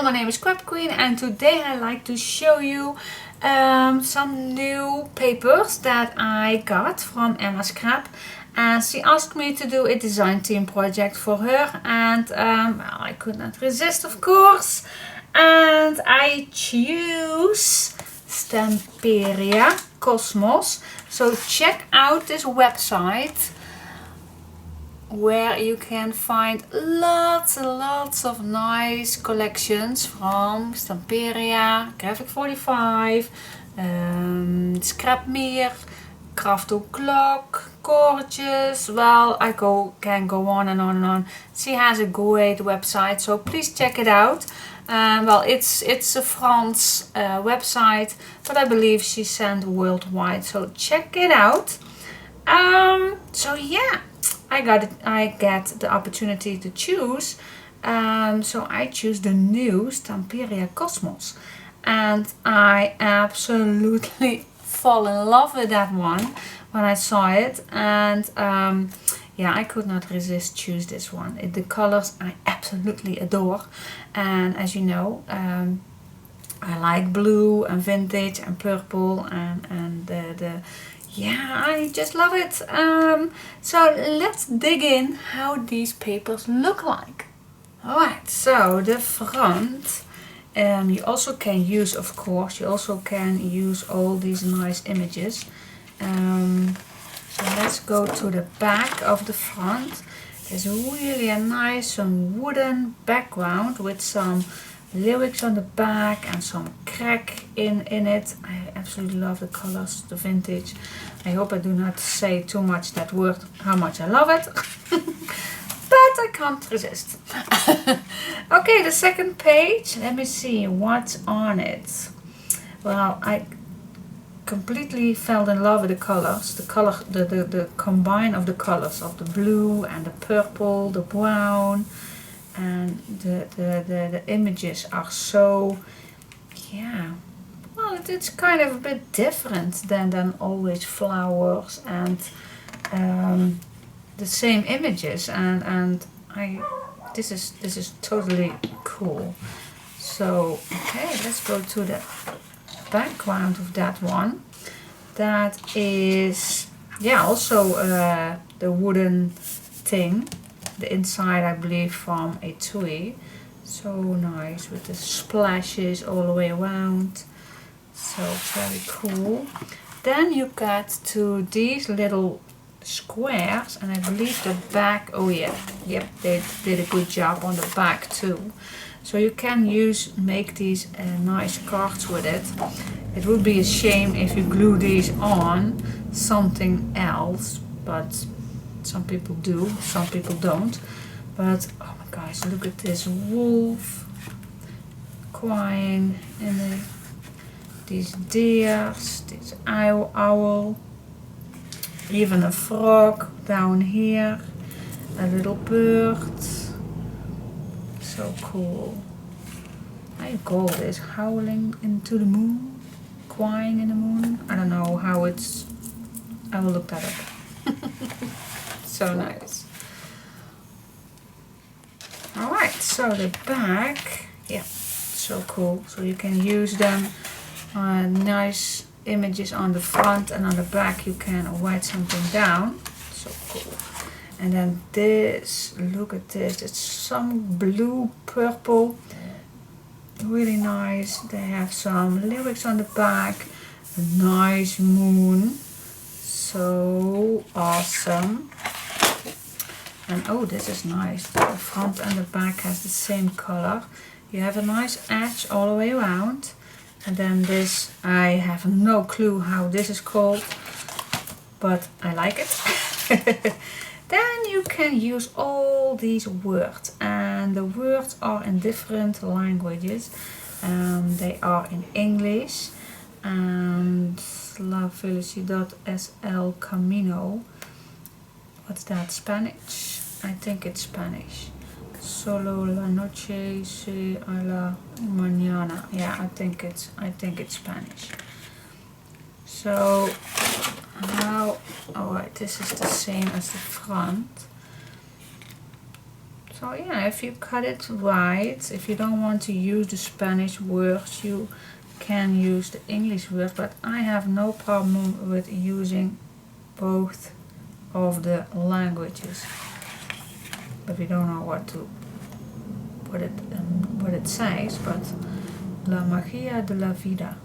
my name is Scrap Queen and today I like to show you some new papers that I got from Emma Scrap, and she asked me to do a design team project for her, and well, I could not resist, of course, and I choose Stamperia Cosmos. So check out this website where you can find lots and lots of nice collections from Stamperia, Graphic 45, Scrapmeer, Crafto Clock, Gorgeous. Well, I can go on and on and on. She has a great website, so please check it out. Well, it's a France website, but I believe she sent worldwide, so check it out. So yeah, I get the opportunity to choose, so I choose the new Stamperia Cosmos, and I absolutely fall in love with that one when I saw it, and yeah, I could not resist choose this one. The colors I absolutely adore, and as you know, I like blue and vintage and purple and the yeah, I just love it. So let's dig in how these papers look like. Alright, so the front, you also can use, of course, you also can use all these nice images. So let's go to the back of the front. There's really a nice wooden background with some lyrics on the back and some crack in it. I absolutely love the colors, the vintage. I hope I do not say too much that word, how much I love it. But I can't resist. Okay, the second page. Let me see what's on it. Well, I completely fell in love with the colors. The combine of the colors of the blue and the purple, the brown, and the images are so, yeah, well, it's kind of a bit different than always flowers and the same images, and this is totally cool. So okay, let's go to the background of that one. That is, yeah, also the wooden thing. The inside, I believe, from a tree. So nice with the splashes all the way around. So very cool. Then you get to these little squares, and I believe the back, oh yeah, yep, they did a good job on the back too. So you can make these nice cards with it. It would be a shame if you glue these on something else, but some people do, some people don't. But oh my gosh, look at this wolf crying, and these deers, this owl, even a frog down here, a little bird. So cool. I call this howling into the moon, crying in the moon. I don't know how it's, I will look that up. So nice. Alright, so the back, yeah, so cool. So you can use them, nice images on the front, and on the back you can write something down. So cool. And then this, look at this, it's some blue, purple, really nice. They have some lyrics on the back, a nice moon, so awesome. And oh, this is nice, the front and the back has the same color. You have a nice edge all the way around, and then this, I have no clue how this is called, but I like it. Then you can use all these words, and the words are in different languages. They are in English, and La Felicidad es el camino. What's that? Spanish? I think it's Spanish. Solo la noche se a la mañana. Yeah, I think it's Spanish. So now, alright, this is the same as the front. So yeah, if you cut it right, if you don't want to use the Spanish words, you can use the English words, but I have no problem with using both of the languages. But we don't know what it says, but La magia de la vida.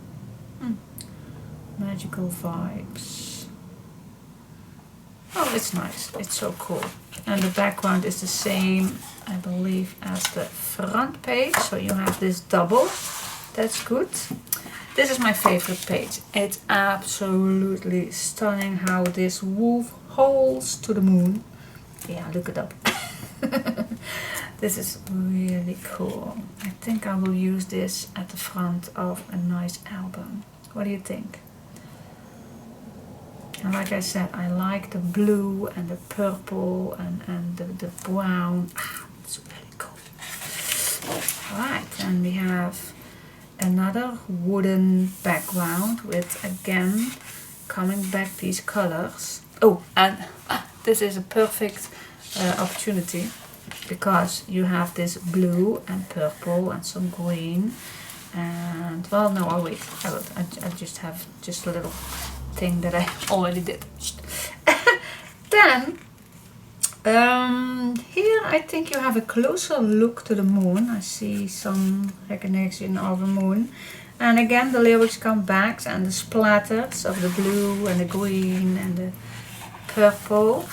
Magical vibes. Oh, it's nice. It's so cool. And the background is the same, I believe, as the front page. So you have this double. That's good. This is my favorite page. It's absolutely stunning how this wolf holds to the moon. Yeah, look it up. This is really cool. I think I will use this at the front of a nice album. What do you think? And like I said, I like the blue and the purple and the brown. It's really cool. Alright, and we have another wooden background with, again, coming back these colors. Oh, and this is a perfect opportunity, because you have this blue and purple and some green. And, well, no, I'll wait. I just have just a little thing that I already did. Then here I think you have a closer look to the moon. I see some recognition of the moon, and again the lyrics come back and the splatters of the blue and the green and the purple.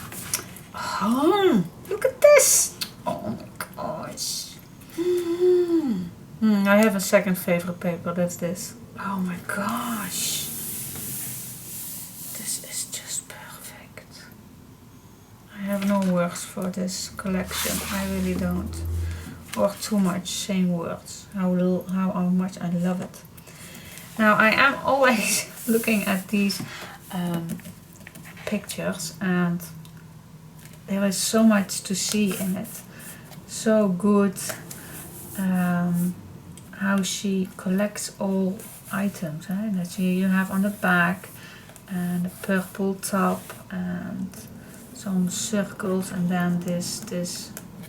Oh, look at this. Oh my gosh. I have a second favorite paper. That's this. Oh my gosh. I have no words for this collection. I really don't. Or too much saying words. How much I love it. Now I am always looking at these pictures, and there is so much to see in it. So good how she collects all items. That you have on the back, and a purple top, and some circles, and then this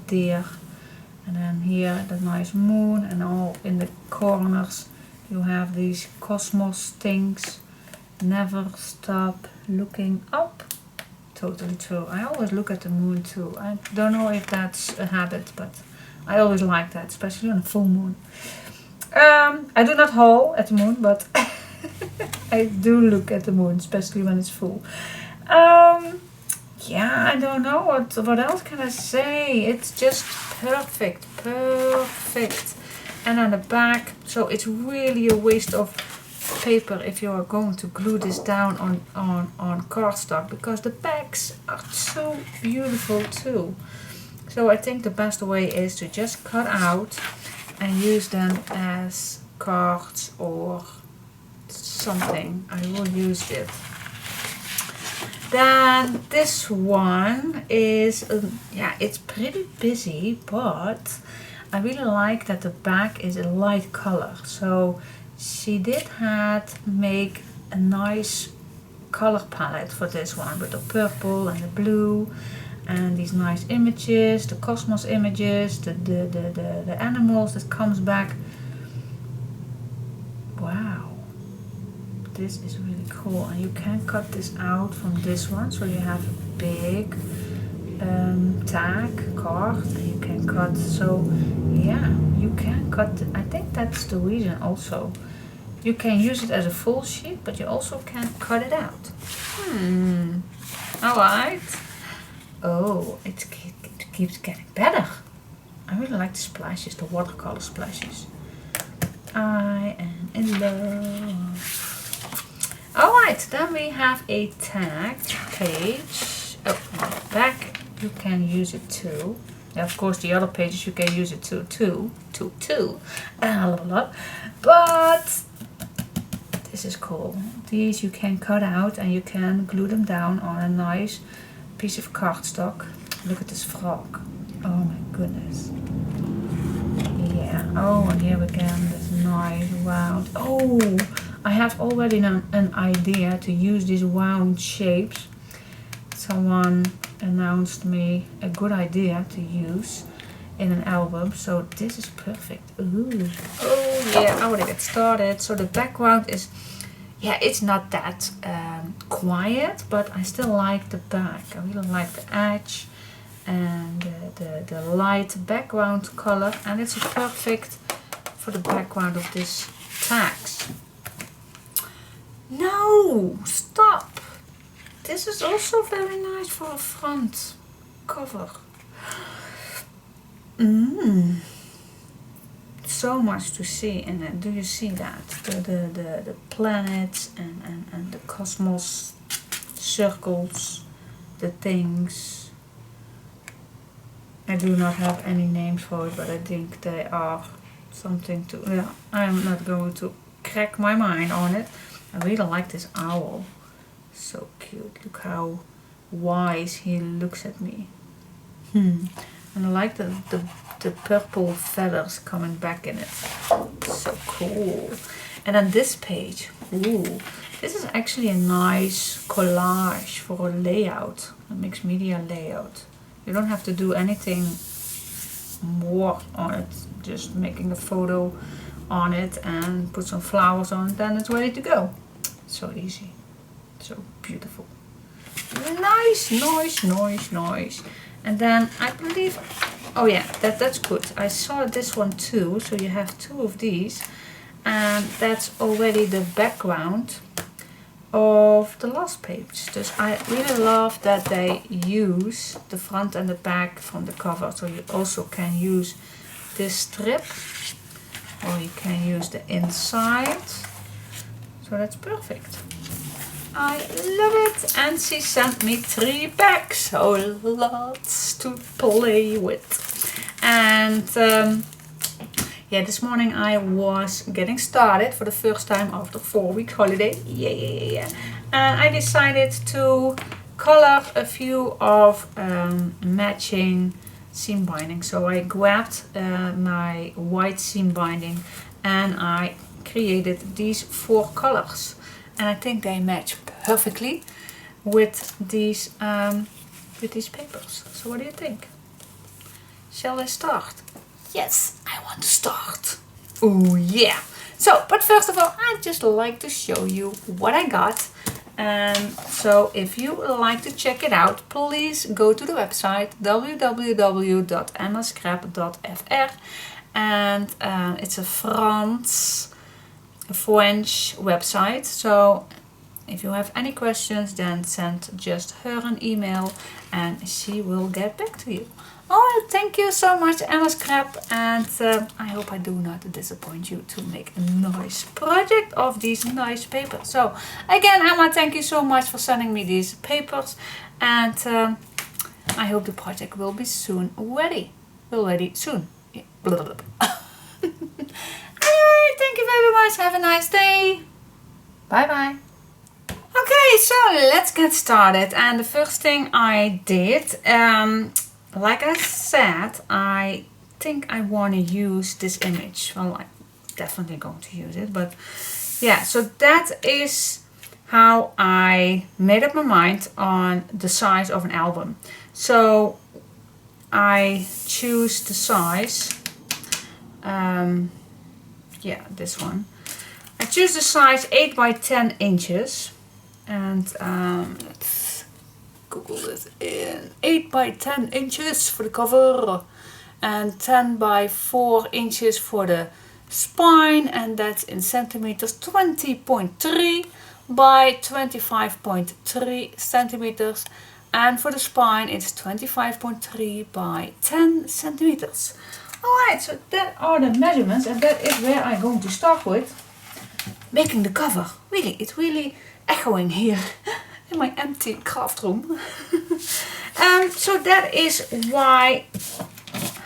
deer, and then here the nice moon, and all in the corners you have these cosmos things. Never stop looking up. Totally true. I always look at the moon too. I don't know if that's a habit, but I always like that, especially on a full moon. I do not haul at the moon, but I do look at the moon, especially when it's full. Yeah, I don't know what else can I say. It's just perfect. And on the back, so it's really a waste of paper if you are going to glue this down on cardstock, because the backs are so beautiful too. So I think the best way is to just cut out and use them as cards or something. I will use it. Then this one is, yeah, it's pretty busy, but I really like that the back is a light color. So she did make a nice color palette for this one, with the purple and the blue and these nice images, the cosmos images, the animals that comes back. Wow. This is really cool, and you can cut this out from this one, so you have a big tag card, and you can cut. So yeah, you can cut. I think that's the reason. Also, you can use it as a full sheet, but you also can cut it out. All right. Oh, it keeps getting better. I really like the splashes, the watercolor splashes. I am in love. Alright, then we have a tagged page. Oh, on the back you can use it too. Yeah, of course the other pages you can use it too. But this is cool. These you can cut out and you can glue them down on a nice piece of cardstock. Look at this frog. Oh my goodness. Yeah. Oh, and here again this nice round. Oh, I have already an idea to use these round shapes. Someone announced me a good idea to use. in an album, so this is perfect. Ooh. Oh yeah, I want to get started. So the background is, yeah, it's not that quiet, but I still like the back. I really like the edge and the light background color, and it's perfect for the background of this tags. No, stop! This is also very nice for a front cover. So much to see in it. Do you see that? The planets and the cosmos circles, the things. I do not have any names for it, but I think they are something to, yeah, I'm not going to crack my mind on it. I really like this owl. So cute. Look how wise he looks at me. And I like the purple feathers coming back in it. So cool. And then this page. Ooh, this is actually a nice collage for a layout, a mixed media layout. You don't have to do anything more on it. Just making a photo on it and put some flowers on it, then it's ready to go. So easy. So beautiful. Nice, nice, nice, nice. And then I believe, oh yeah, that's good. I saw this one too, so you have two of these. And that's already the background of the last page. So I really love that they use the front and the back from the cover. So you also can use this strip, or you can use the inside. So that's perfect. I love it. And she sent me 3 bags, so lots to play with. And yeah, this morning I was getting started for the first time after 4 weeks holiday. Yeah. And I decided to color a few of matching seam binding. So I grabbed my white seam binding and I created these 4 colors. And I think they match perfectly with these papers. So what do you think? Shall I start? Yes, I want to start. Oh yeah. So, but first of all, I'd just like to show you what I got. And so if you would like to check it out, please go to the website www.emmascrap.fr. And it's a French website. So if you have any questions, then send just her an email and she will get back to you. Oh, thank you so much, Emma Scrap, and I hope I do not disappoint you to make a nice project of these nice papers. So again, Emma, thank you so much for sending me these papers, and I hope the project will be soon ready. Soon. Yeah. Anyway, thank you very much. Have a nice day. Bye bye. Okay, so let's get started. And the first thing I did, like I said, I think I want to use this image. Well, I'm definitely going to use it, but yeah, so that is how I made up my mind on the size of an album. So I choose the size, yeah, this one. I choose the size 8 by 10 inches, and let's Google this in 8 by 10 inches for the cover, and 10 by 4 inches for the spine, and that's in centimeters, 20.3 by 25.3 centimeters, and for the spine it's 25.3 by 10 centimeters. Alright, so that are the measurements, and that is where I'm going to start with making the cover. Really, it's really echoing here in my empty craft room. So that is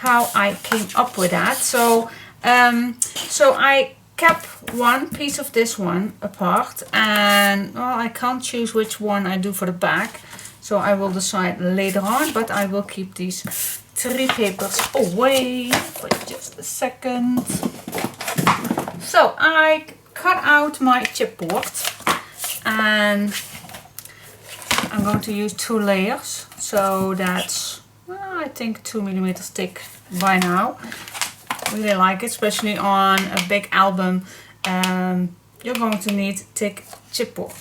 how I came up with that. So I kept one piece of this one apart, and well, I can't choose which one I do for the back, so I will decide later on, but I will keep these 3 papers away for just a second. So I cut out my chipboard, and I'm going to use 2 layers. So that's, I I think 2 millimeters thick by now. Really like it, especially on a big album. You're going to need thick chipboard.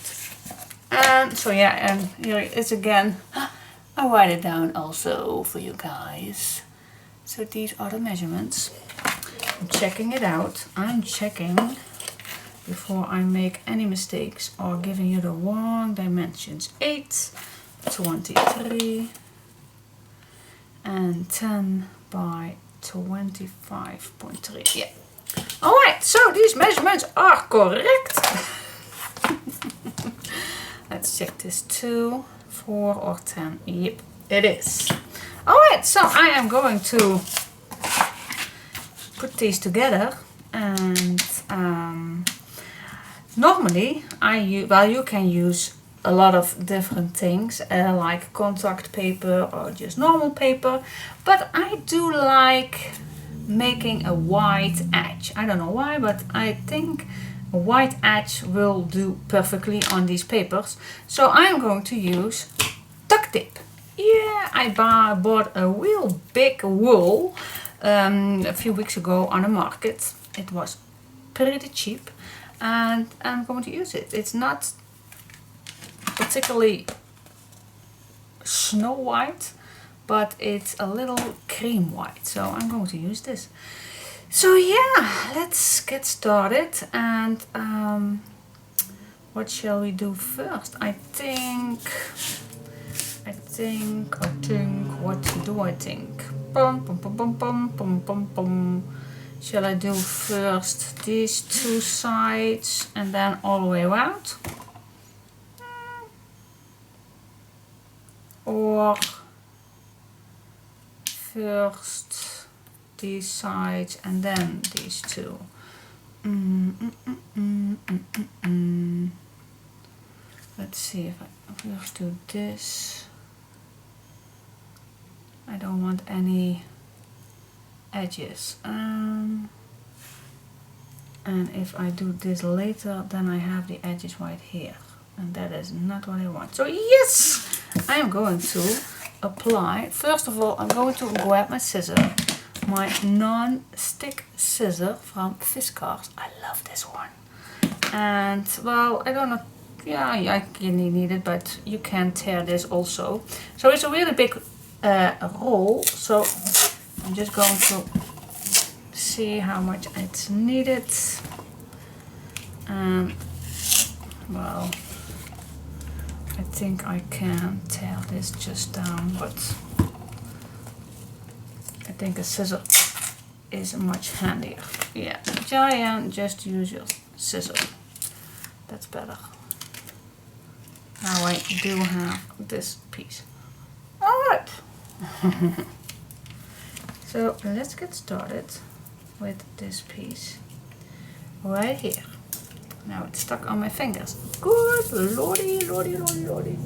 And so yeah, and here it is again. I write it down also for you guys. So these are the measurements. I'm checking it out. I'm checking before I make any mistakes or giving you the wrong dimensions. 8, 23 and 10 by 25.3. Yeah. Alright, so these measurements are correct. Let's check this 2, 4 or 10. Yep, it is. Alright, so I am going to put these together, and normally you can use a lot of different things like contact paper or just normal paper, but I do like making a white edge. I don't know why, but I think a white edge will do perfectly on these papers. So I'm going to use duct tape. Yeah, I bought a real big roll a few weeks ago on the market. It was pretty cheap and I'm going to use it. It's not particularly snow white, but it's a little cream white, so I'm going to use this. So yeah, let's get started. And what shall we do first? I think, what do I think? Shall I do first these two sides and then all the way around? Or first these sides and then these two? Let's see if I first do this. I don't want any edges. And if I do this later, then I have the edges right here. And that is not what I want. So yes, I am going to apply. First of all, I'm going to grab my scissor. My non-stick scissor from Fiskars. I love this one. And well, I don't know. Yeah, I really need it, but you can tear this also. So it's a really big roll. So I'm just going to see how much it's needed. And well, I think I can tear this just down, but I think a scissor is much handier. Yeah, giant, just use your scissor. That's better. Now I do have this piece. Alright. So let's get started with this piece right here. Now it's stuck on my fingers. Good lordy, lordy, lordy, lordy.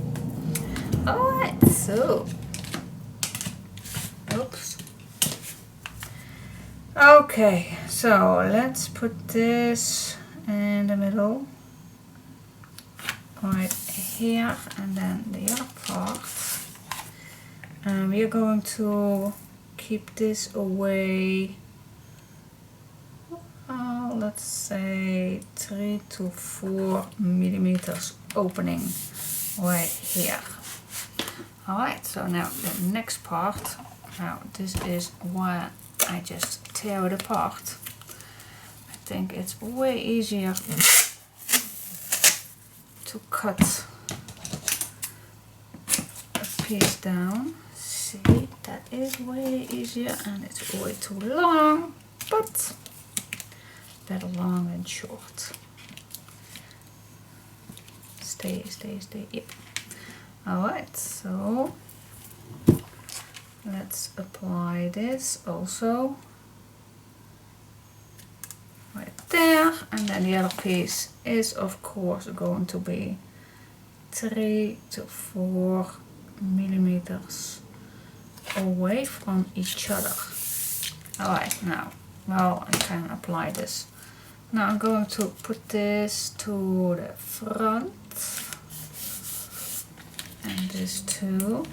Alright, so. Oops. Okay, so let's put this in the middle. Right here, and then the other part. And we are going to keep this away. Let's say 3 to 4 millimeters opening right here. Alright, so now the next part. Now this is where I just tear it apart. I think it's way easier to cut a piece down. See, that is way easier, and it's way too long, but better long than short. Stay. Yep. Alright, so let's apply this also right there, and then the other piece is of course going to be 3 to 4 millimeters away from each other. Alright, now, well, I can apply this. Now I'm going to put this to the front, and this too.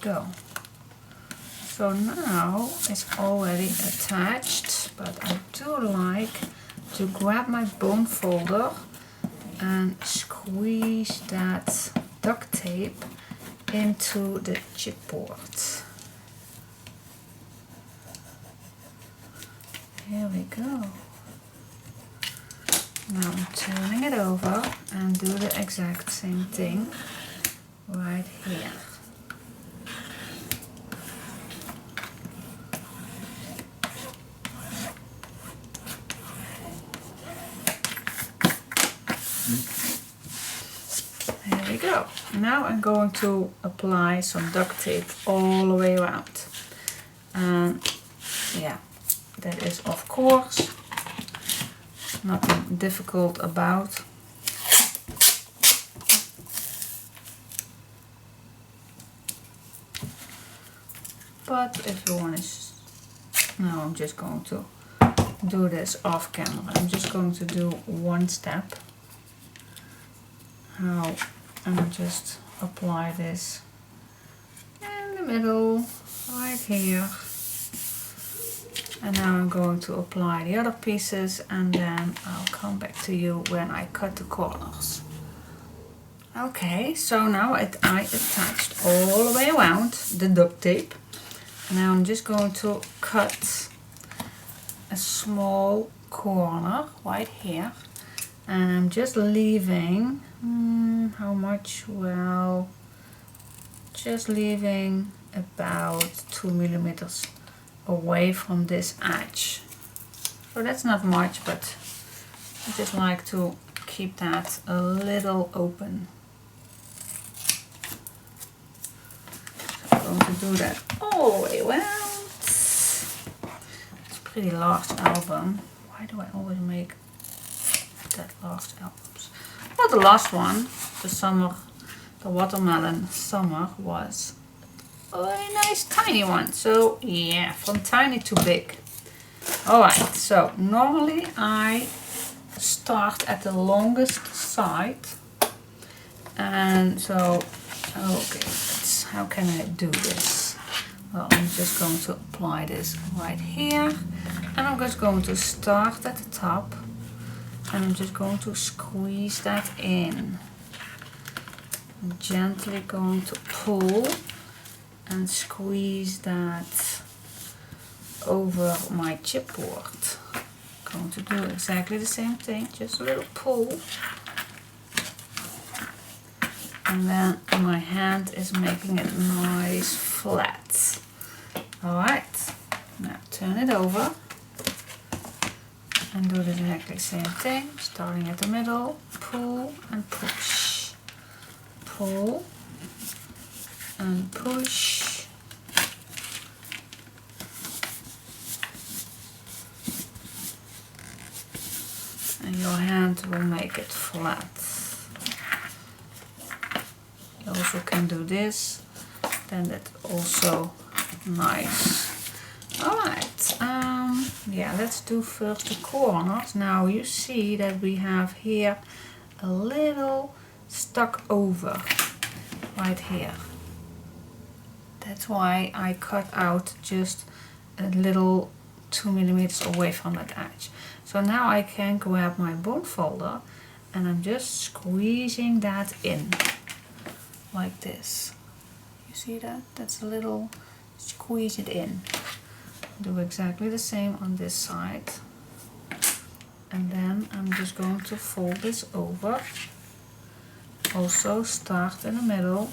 go. So now it's already attached, but I do like to grab my bone folder and squeeze that duct tape into the chipboard. Here we go. Now I'm turning it over and do the exact same thing right here. There we go. Now I'm going to apply some duct tape all the way around. And yeah, that is of course nothing difficult about. But if you want to, now I'm just going to do this off camera. I'm just going to do one step. How I'm just apply this in the middle, right here. And now I'm going to apply the other pieces, and then I'll come back to you when I cut the corners. Okay, so now I attached all the way around the duct tape. Now I'm just going to cut a small corner right here. And I'm just leaving, how much? Well, just leaving about 2 millimeters away from this edge. So that's not much, but I just like to keep that a little open. So I'm going to do that all the way around. It's a pretty large album. Why do I always make that large albums? Well, the last one, the watermelon summer, was a very nice tiny one. So yeah, from tiny to big. Alright, so normally I start at the longest side, and so okay, how can I do this? Well, I'm just going to apply this right here, and I'm just going to start at the top, and I'm just going to squeeze that in. I'm gently going to pull and squeeze that over my chipboard. Going to do exactly the same thing, just a little pull. And then my hand is making it nice flat. Alright, now turn it over and do the exactly same thing, starting at the middle, pull and push. Pull and push. And your hand will make it flat. You also can do this, then that's also nice. Alright, yeah, let's do first the corners. Now you see that we have here a little stuck over right here. That's why I cut out just a little 2 millimeters away from that edge. So now I can grab my bone folder and I'm just squeezing that in like this. You see that? That's a little, squeeze it in. Do exactly the same on this side. And then I'm just going to fold this over. Also start in the middle.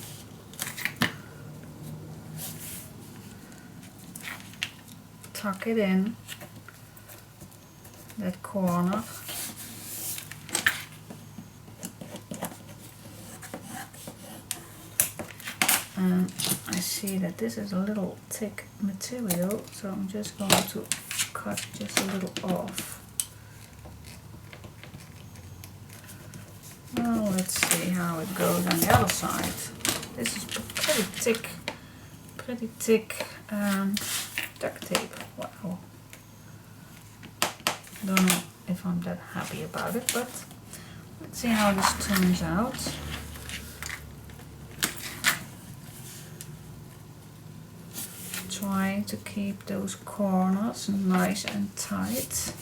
Tuck it in, that corner. And I see that this is a little thick material, so I'm just going to cut just a little off. Well, let's see how it goes on the other side. This is pretty thick duct tape. Wow. Don't know if I'm that happy about it, but let's see how this turns out. trying to keep those corners nice and tight.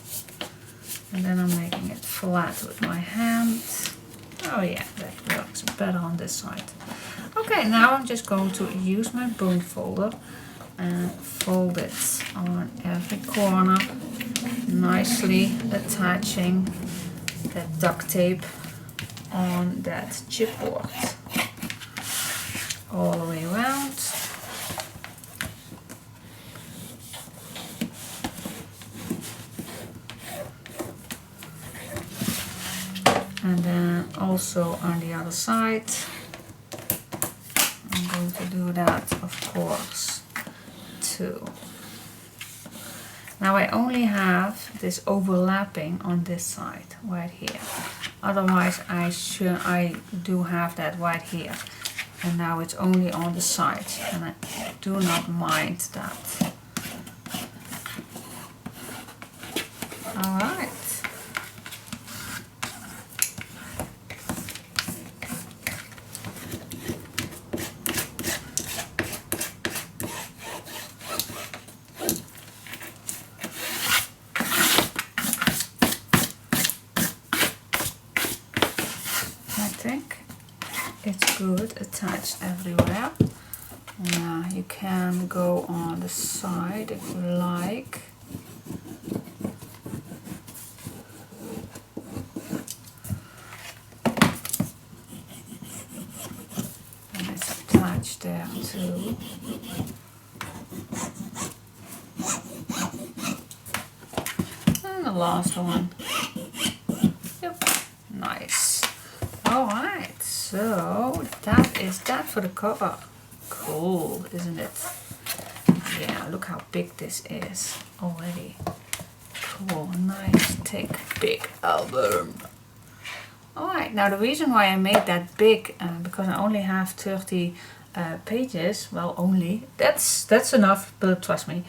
And then I'm making it flat with my hand. Oh yeah, that works better on this side. Okay, now I'm just going to use my bone folder and fold it on every corner, nicely attaching that duct tape on that chipboard all the way around. And then also on the other side, I'm going to do that, of course, too. Now I only have this overlapping on this side, right here. Otherwise I do have that right here. And now it's only on the sides, and I do not mind that. Alright. It's good attached everywhere. Now you can go on the side if you like. And it's attached there too. And the last one. Yep, nice. Alright. So that is that for the cover. Cool, isn't it? Yeah, look how big this is already. Cool, nice, thick, big album. Alright, now the reason why I made that big, because I only have 30 pages, well only, that's enough, but trust me.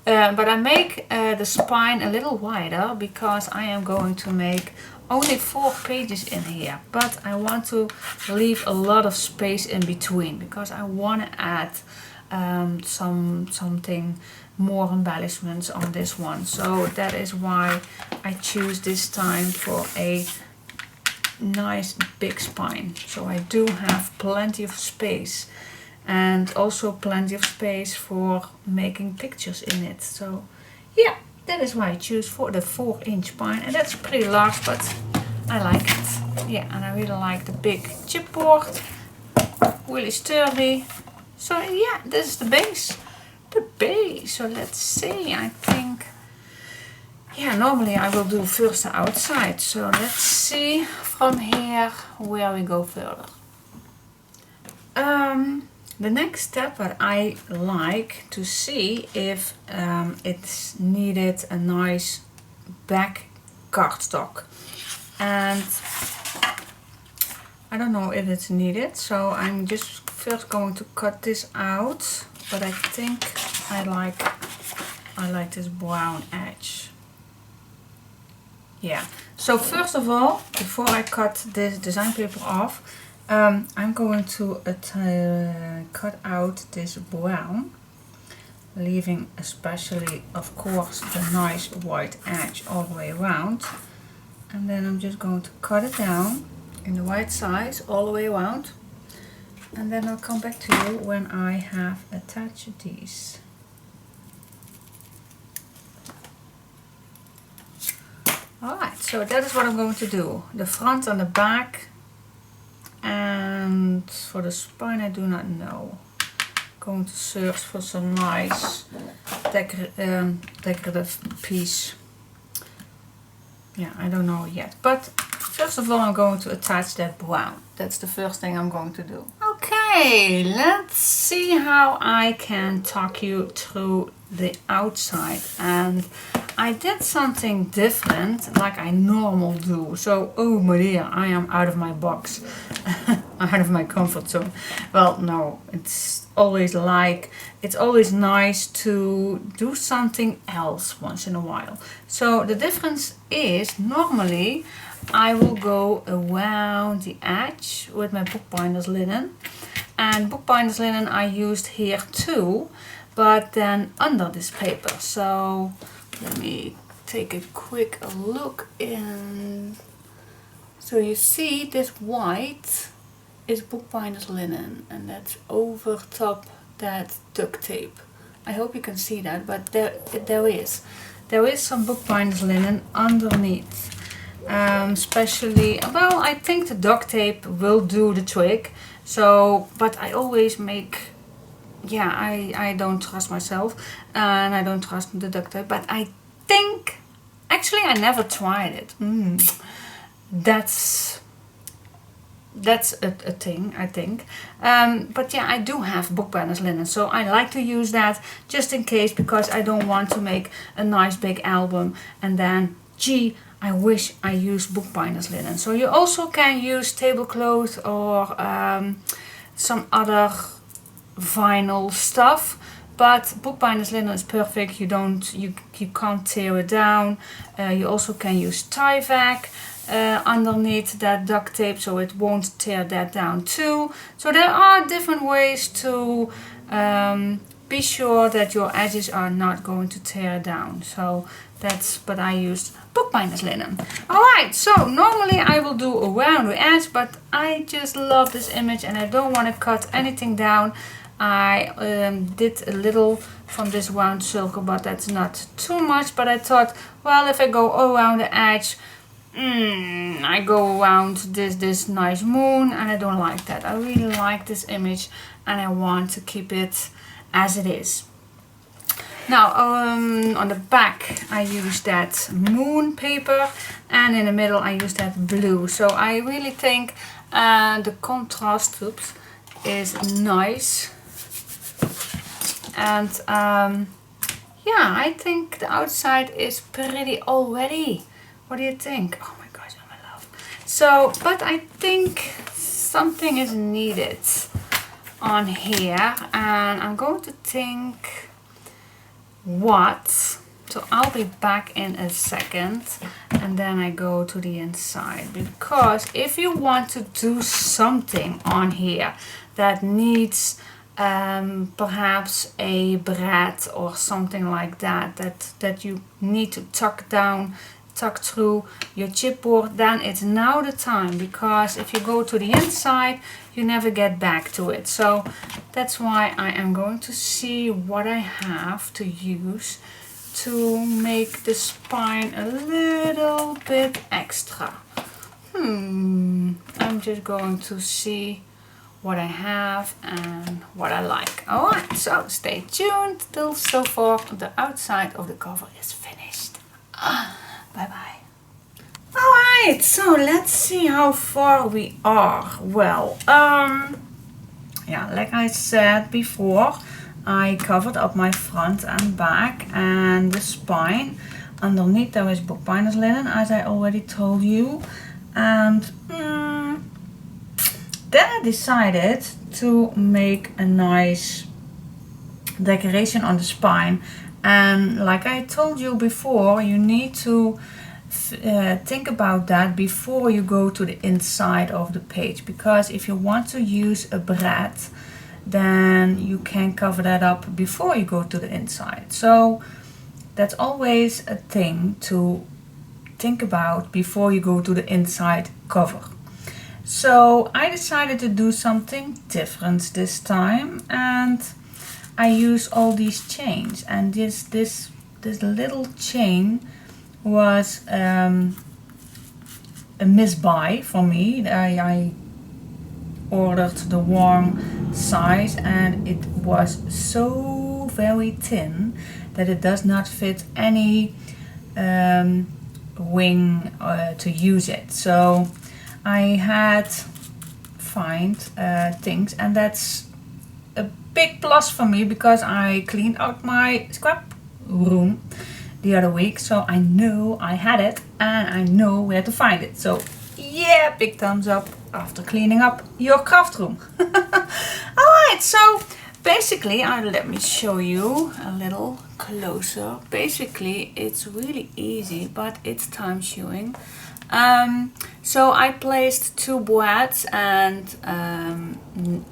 But I make the spine a little wider because I am going to make only 4 pages in here, but I want to leave a lot of space in between because I want to add something more embellishments on this one. So that is why I choose this time for a nice big spine. So I do have plenty of space and also plenty of space for making pictures in it. So yeah. That is why I choose for the 4-inch spine, and that's pretty large, but I like it. Yeah, and I really like the big chipboard, really sturdy. So yeah, this is the base. The base. So let's see. I think, yeah, normally I will do first the outside. So let's see from here where we go further. The next step that I like to see if it's needed a nice back cardstock, and I don't know if it's needed, so I'm just first going to cut this out, but I think I like this brown edge. Yeah, so first of all, before I cut this design paper off, I'm going to cut out this brown, leaving especially, of course, the nice white edge all the way around. And then I'm just going to cut it down in the right size all the way around. And then I'll come back to you when I have attached these. Alright, so that is what I'm going to do. The front and the back. And for the spine I do not know. Going to search for some nice decorative piece. Yeah, I don't know yet. But first of all I'm going to attach that brown. That's the first thing I'm going to do. Okay, let's see how I can talk you through the outside. And I did something different like I normally do. So, oh my dear, I am out of my box. Out of my comfort zone. Well, no, it's always nice to do something else once in a while. So the difference is normally I will go around the edge with my bookbinder's linen. And bookbinder's linen I used here too. but then under this paper. So let me take a quick look in. So you see this white is bookbinder's linen, and that's over top that duct tape. I hope you can see that, but there is some bookbinder's linen underneath. Especially, well, I think the duct tape will do the trick. So, but I always make, yeah, I don't trust myself, and I don't trust the duct tape, but I think, actually I never tried it. That's a thing, I think. But yeah, I do have bookbinder's linen, so I like to use that just in case, because I don't want to make a nice big album and then, gee, I wish I used bookbinder's linen. So you also can use tablecloth or some other vinyl stuff, but bookbinder's linen is perfect. You can't tear it down. You also can use Tyvek underneath that duct tape, so it won't tear that down too. So there are different ways to be sure that your edges are not going to tear down. So that's, but I used bookbinder's linen. Alright, so normally I will do around the edge, but I just love this image and I don't want to cut anything down. I did a little from this round circle, but that's not too much. But I thought, well, if I go around the edge, I go around this nice moon, and I don't like that. I really like this image and I want to keep it as it is. Now on the back I use that moon paper, and in the middle I use that blue. So I really think the contrast is nice, and yeah, I think the outside is pretty already. What do you think? Oh my gosh, I'm in love. So, but I think something is needed on here, and I'm going to think what. So I'll be back in a second, and then I go to the inside, because if you want to do something on here that needs perhaps a braid or something like that, that you need to tuck through your chipboard, then it's now the time, because if you go to the inside you never get back to it. So that's why I am going to see what I have to use to make the spine a little bit extra. I'm just going to see what I have and what I like. Alright, so stay tuned till so far the outside of the cover is finished. Bye bye. Alright, so let's see how far we are. Well, yeah, like I said before, I covered up my front and back and the spine. Underneath there is bookbinder's linen, as I already told you. And then I decided to make a nice decoration on the spine. And like I told you before, you need to think about that before you go to the inside of the page, because if you want to use a braid, then you can cover that up before you go to the inside. So that's always a thing to think about before you go to the inside cover. So I decided to do something different this time, and I use all these chains, and this little chain was a misbuy for me. I ordered the wrong size, and it was so very thin that it does not fit any wing to use it. So I had find things, and that's a big plus for me, because I cleaned out my scrap room the other week, so I know I had it and I know where to find it. So yeah, big thumbs up after cleaning up your craft room. Alright, so basically, let me show you a little closer. Basically, it's really easy, but it's time chewing. So I placed 2 boards, and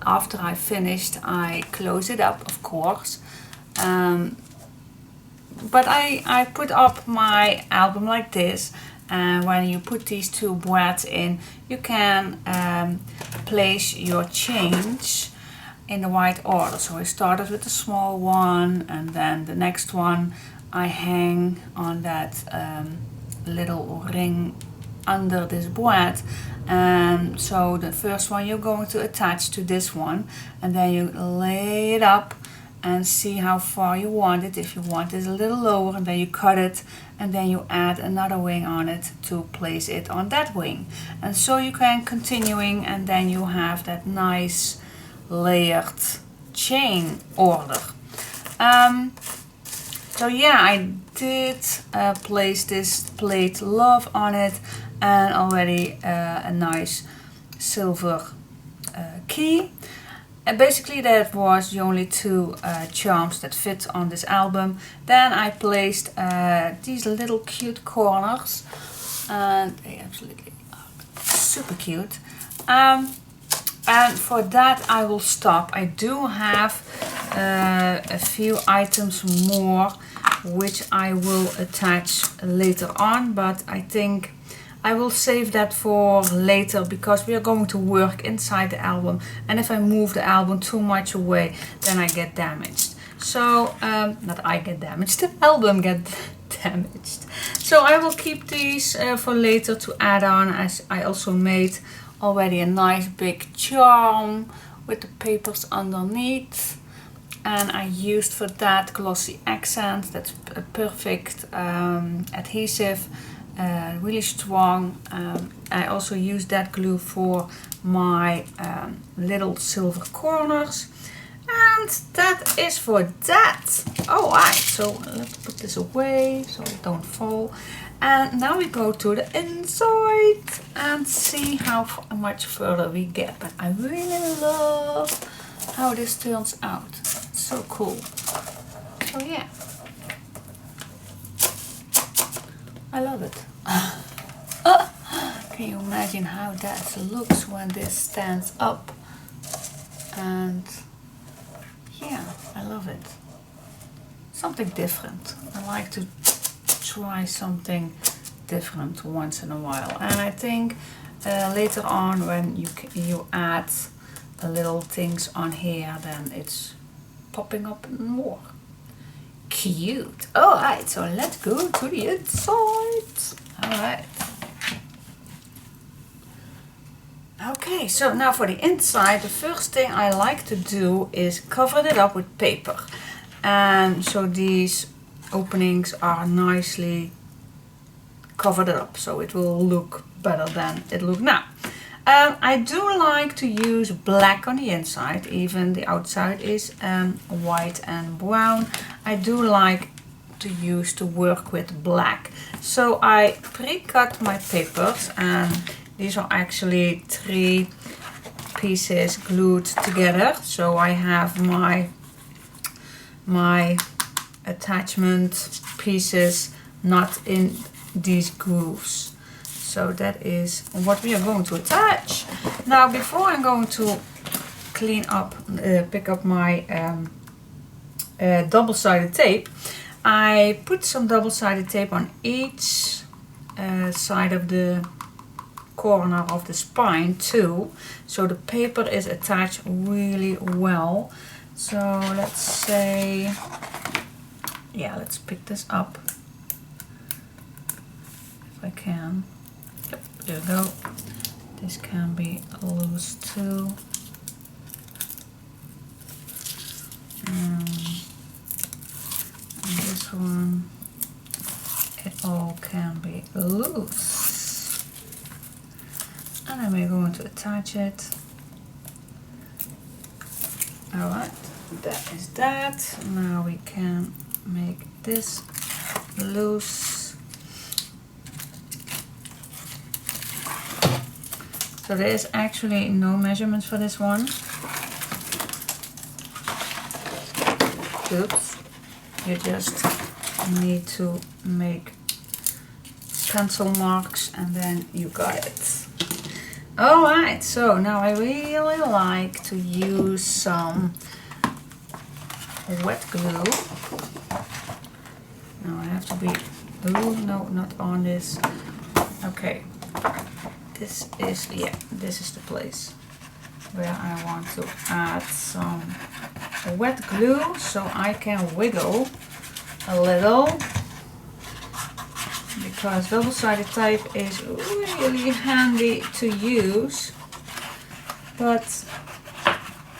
after I finished, I closed it up, of course. But I put up my album like this, and when you put these two boards in, you can place your change in the right order. So I started with the small one, and then the next one I hang on that little ring under this board. And so the first one you're going to attach to this one, and then you lay it up and see how far you want it. If you want it a little lower, and then you cut it, and then you add another wing on it to place it on that wing. And so you can continuing, and then you have that nice layered chain order. So yeah, I did place this plate love on it, and already a nice silver key. And basically that was the only two charms that fit on this album. Then I placed these little cute corners, and they absolutely are super cute. And for that I will stop. I do have a few items more which I will attach later on, but I think I will save that for later, because we are going to work inside the album, and if I move the album too much away, then I get damaged. So, not I get damaged, the album gets damaged. So I will keep these for later to add on, as I also made already a nice big charm with the papers underneath. And I used for that glossy accent. That's a perfect adhesive. Really strong. I also used that glue for my little silver corners, and that is for that. Alright, so let's put this away so it don't fall. And now we go to the inside and see how much further we get. But I really love how this turns out. It's so cool. So yeah, I love it. Can you imagine how that looks when this stands up? And yeah, I love it. Something different. I like to try something different once in a while. And I think later on, when you add the little things on here, then it's popping up more. Cute. Alright, so let's go to the inside. Alright. Okay, so now for the inside, the first thing I like to do is cover it up with paper. And so these openings are nicely covered up, so it will look better than it looks now. I do like to use black on the inside, even the outside is white and brown. I do like to work with black. So I pre-cut my papers, and these are actually 3 pieces glued together. So I have my attachment pieces not in these grooves. So that is what we are going to attach. Now, before I'm going to clean up, pick up my double-sided tape, I put some double-sided tape on each side of the corner of the spine too, so the paper is attached really well. So let's say, yeah, let's pick this up if I can. Yep, there we go. This can be loose too. And this one, it all can be loose. And then we're going to attach it. Alright, that is that. Now we can make this loose. So there is actually no measurements for this one. Oops. You just need to make pencil marks and then you got it. Alright, so now I really like to use some wet glue. Now I have to be, oh no, not on this. Okay, this is, yeah, this is the place where I want to add some wet glue so I can wiggle a little, because double-sided tape is really handy to use, but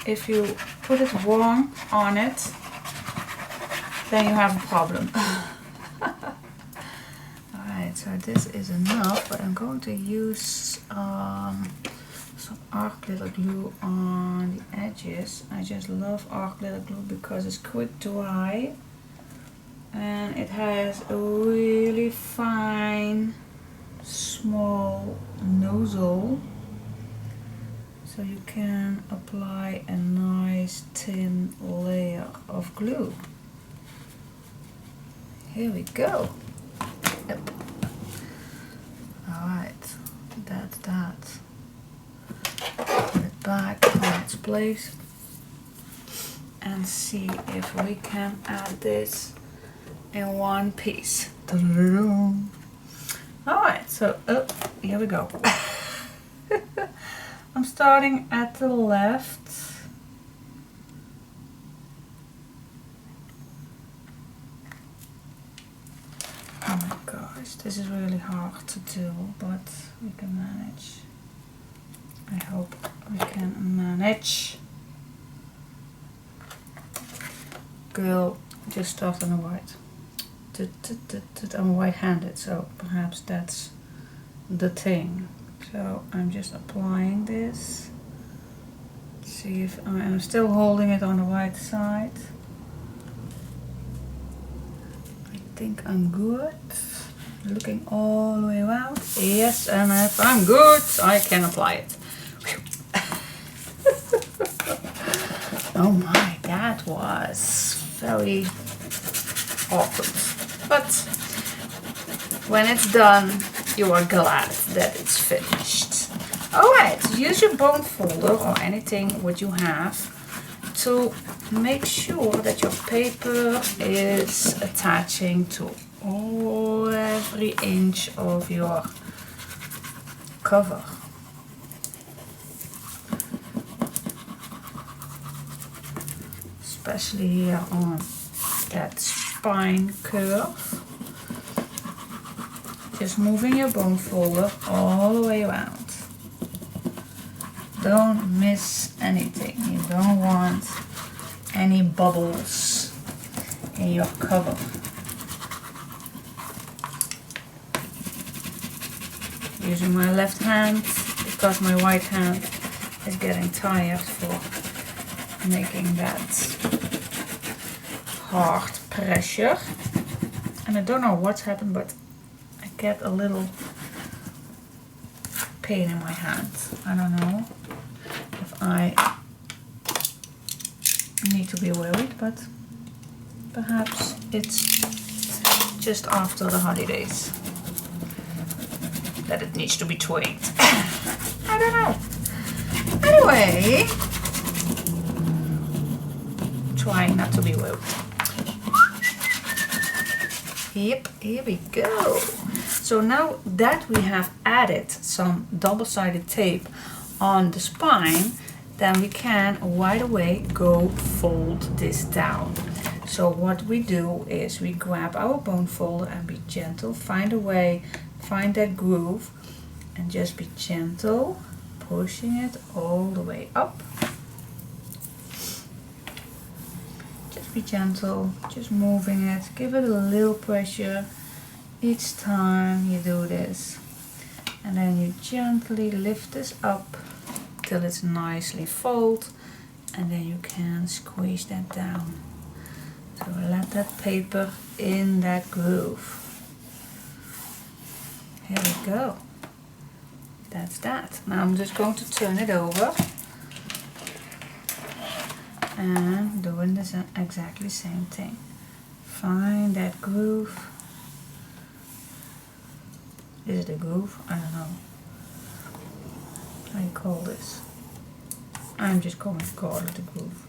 if you put it wrong on it, then you have a problem. Alright, so this is enough, but I'm going to use some arc glitter glue on the edges. I just love arc glitter glue because it's quick dry and it has a really fine small nozzle, so you can apply a nice thin layer of glue. Here we go. Yep. Alright, that's that. Put it back on its place and see if we can add this in one piece. Alright, so here we go. I'm starting at the left. Oh my gosh, this is really hard to do, but we can manage. I hope we can manage. Girl, just start on the white. I'm white-handed, so perhaps that's the thing. So I'm just applying this. See if I'm still holding it on the right side. I think I'm good. Looking all the way around. Yes, and if I'm good, I can apply it. Oh my, that was very awkward. But when it's done, you are glad that it's finished. Alright, use your bone folder or anything what you have to make sure that your paper is attaching to every inch of your cover. Especially here on that spine curve. Just moving your bone folder all the way around. Don't miss anything. You don't want any bubbles in your cover. Using my left hand because my right hand is getting tired for making that hard pressure. And I don't know what's happened, but I get a little pain in my hand. I don't know if I need to be worried, but perhaps it's just after the holidays that it needs to be tweaked. I don't know. Anyway, trying not to be worried. Yep, here we go. So now that we have added some double-sided tape on the spine, then we can right away go fold this down. So what we do is we grab our bone folder and be gentle, find a way, find that groove, and just be gentle, pushing it all the way up. Just be gentle, just moving it, give it a little pressure each time you do this. And then you gently lift this up till it's nicely folded, and then you can squeeze that down. So let that paper in that groove. Here we go. That's that. Now I'm just going to turn it over and doing this exactly same thing. Find that groove. Is it a groove? I don't know. How do you call this? I'm just going to call it a groove.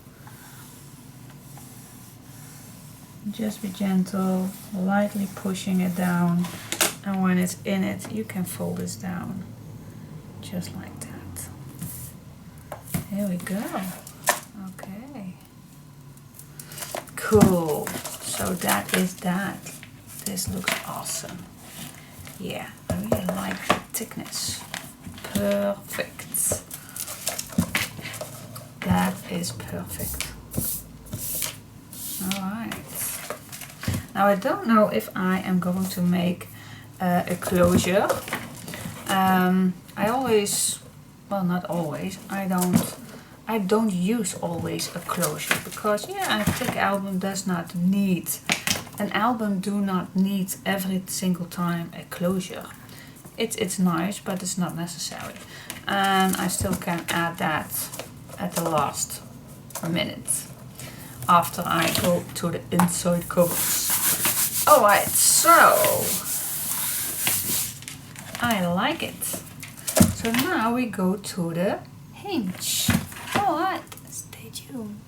Just be gentle, lightly pushing it down, and when it's in it you can fold this down just like that. Here we go. Okay, cool. So that is that. This looks awesome. Yeah, I really like the thickness. Perfect. That is perfect. Alright. Now I don't know if I am going to make a closure. I always, well, not always, I don't use always a closure because yeah, a thick album does not need, an album do not need every single time a closure. It's nice, but it's not necessary. And I still can add that at the last minute after I go to the inside covers. Alright, so I like it. So now we go to the hinge. Alright, stay tuned.